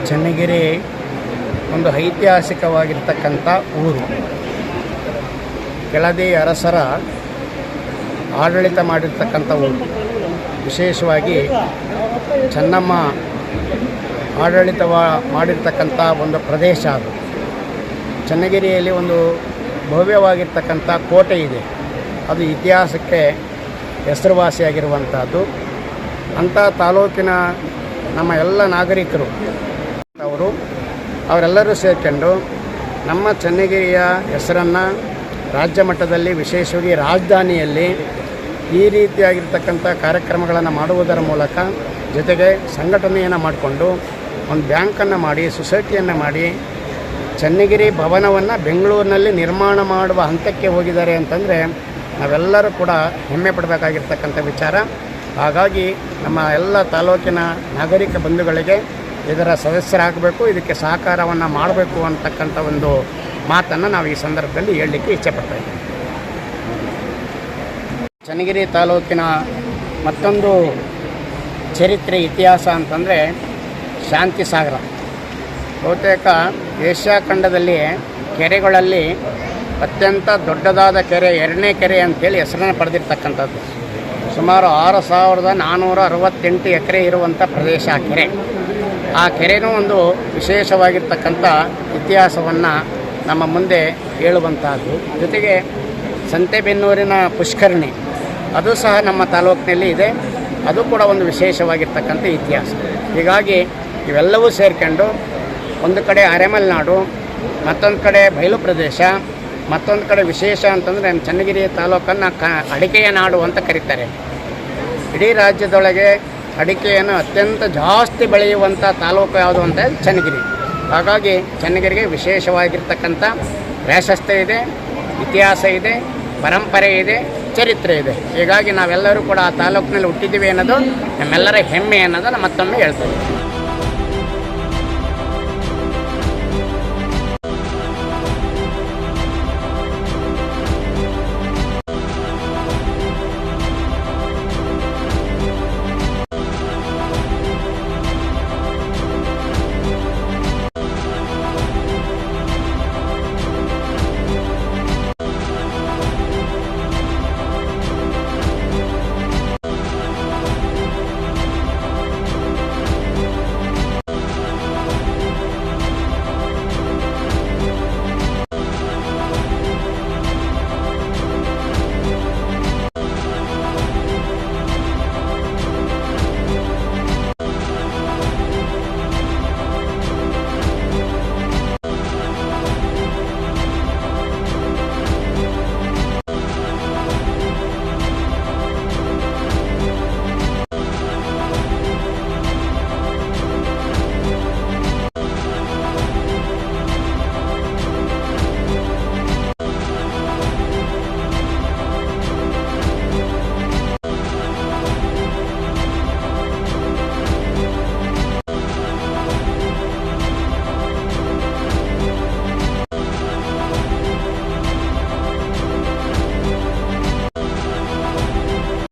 ಚನ್ನಗಿರಿ ಒಂದು ಐತಿಹಾಸಿಕವಾಗಿರ್ತಕ್ಕಂಥ ಊರು. ಕೆಳದಿ ಅರಸರ ಆಡಳಿತ ಮಾಡಿರ್ತಕ್ಕಂಥ ಊರು. ವಿಶೇಷವಾಗಿ ಚೆನ್ನಮ್ಮ ಆಡಳಿತ ಮಾಡಿರ್ತಕ್ಕಂಥ ಒಂದು ಪ್ರದೇಶ ಅದು. ಚನ್ನಗಿರಿಯಲ್ಲಿ ಒಂದು ಭವ್ಯವಾಗಿರ್ತಕ್ಕಂಥ ಕೋಟೆ ಇದೆ. ಅದು ಇತಿಹಾಸಕ್ಕೆ ಹೆಸರುವಾಸಿಯಾಗಿರುವಂಥದ್ದು. ಅಂಥ ತಾಲೂಕಿನ ನಮ್ಮ ಎಲ್ಲ ನಾಗರಿಕರು ಅವರೆಲ್ಲರೂ ಸೇರಿಕೊಂಡು ನಮ್ಮ ಚನ್ನಗಿರಿಯ ಹೆಸರನ್ನು ರಾಜ್ಯ ಮಟ್ಟದಲ್ಲಿ, ವಿಶೇಷವಾಗಿ ರಾಜಧಾನಿಯಲ್ಲಿ ಈ ರೀತಿಯಾಗಿರ್ತಕ್ಕಂಥ ಕಾರ್ಯಕ್ರಮಗಳನ್ನು ಮಾಡುವುದರ ಮೂಲಕ, ಜೊತೆಗೆ ಸಂಘಟನೆಯನ್ನು ಮಾಡಿಕೊಂಡು ಒಂದು ಬ್ಯಾಂಕನ್ನು ಮಾಡಿ, ಸೊಸೈಟಿಯನ್ನು ಮಾಡಿ, ಚನ್ನಗಿರಿ ಭವನವನ್ನು ಬೆಂಗಳೂರಿನಲ್ಲಿ ನಿರ್ಮಾಣ ಮಾಡುವ ಹಂತಕ್ಕೆ ಹೋಗಿದ್ದಾರೆ ಅಂತಂದರೆ ನಾವೆಲ್ಲರೂ ಕೂಡ ಹೆಮ್ಮೆ ಪಡಬೇಕಾಗಿರ್ತಕ್ಕಂಥ ವಿಚಾರ. ಹಾಗಾಗಿ ನಮ್ಮ ಎಲ್ಲ ತಾಲೂಕಿನ ನಾಗರಿಕ ಬಂಧುಗಳಿಗೆ ಇದರ ಸದಸ್ಯರಾಗಬೇಕು, ಇದಕ್ಕೆ ಸಹಕಾರವನ್ನು ಮಾಡಬೇಕು ಅಂತಕ್ಕಂಥ ಒಂದು ಮಾತನ್ನು ನಾವು ಈ ಸಂದರ್ಭದಲ್ಲಿ ಹೇಳಲಿಕ್ಕೆ ಇಚ್ಛೆಪಡ್ತಾ ಇದ್ದೀವಿ. ಚನ್ನಗಿರಿ ತಾಲೂಕಿನ ಮತ್ತೊಂದು ಚರಿತ್ರೆ, ಇತಿಹಾಸ ಅಂತಂದರೆ ಶಾಂತಿ ಸಾಗರ. ಬಹುತೇಕ ಏಷ್ಯಾ ಖಂಡದಲ್ಲಿ ಕೆರೆಗಳಲ್ಲಿ ಅತ್ಯಂತ ದೊಡ್ಡದಾದ ಕೆರೆ, 2ನೇ ಕೆರೆ ಅಂತೇಳಿ ಹೆಸರನ್ನು ಪಡೆದಿರ್ತಕ್ಕಂಥದ್ದು. ಸುಮಾರು 6468 ಎಕರೆ ಇರುವಂಥ ಪ್ರದೇಶ ಆ ಕೆರೆ. ಆ ಕೆರೆನೂ ಒಂದು ವಿಶೇಷವಾಗಿರ್ತಕ್ಕಂಥ ಇತಿಹಾಸವನ್ನು ನಮ್ಮ ಮುಂದೆ ಹೇಳುವಂಥದ್ದು. ಜೊತೆಗೆ ಸಂತೆಬೆನ್ನೂರಿನ ಪುಷ್ಕರಣಿ, ಅದು ಸಹ ನಮ್ಮ ತಾಲೂಕಿನಲ್ಲಿ ಇದೆ. ಅದು ಕೂಡ ಒಂದು ವಿಶೇಷವಾಗಿರ್ತಕ್ಕಂಥ ಇತಿಹಾಸ. ಹೀಗಾಗಿ ಇವೆಲ್ಲವೂ ಸೇರಿಕೊಂಡು ಒಂದು ಕಡೆ ಅರೆಮಲೆನಾಡು, ಮತ್ತೊಂದು ಕಡೆ ಬಯಲು ಪ್ರದೇಶ, ಮತ್ತೊಂದು ಕಡೆ ವಿಶೇಷ ಅಂತಂದರೆ ನಮ್ಮ ಚನ್ನಗಿರಿ ತಾಲೂಕನ್ನು ಅಡಿಕೆಯ ನಾಡು ಅಂತ ಕರೀತಾರೆ. ಇಡೀ ರಾಜ್ಯದೊಳಗೆ ಅಡಿಕೆಯನ್ನು ಅತ್ಯಂತ ಜಾಸ್ತಿ ಬೆಳೆಯುವಂಥ ತಾಲೂಕು ಯಾವುದು ಅಂತ ಚನ್ನಗಿರಿ. ಹಾಗಾಗಿ ಚನ್ನಗಿರಿಗೆ ವಿಶೇಷವಾಗಿರ್ತಕ್ಕಂಥ ಪ್ರಾಶಸ್ತ್ಯ ಇದೆ, ಇತಿಹಾಸ ಇದೆ, ಪರಂಪರೆ ಇದೆ, ಚರಿತ್ರೆ ಇದೆ. ಹೀಗಾಗಿ ನಾವೆಲ್ಲರೂ ಕೂಡ ಆ ತಾಲೂಕಿನಲ್ಲಿ ಹುಟ್ಟಿದ್ದೀವಿ ಅನ್ನೋದು ನಮ್ಮೆಲ್ಲರ ಹೆಮ್ಮೆ ಅನ್ನೋದನ್ನು ಮತ್ತೊಮ್ಮೆ ಹೇಳ್ತೇವೆ.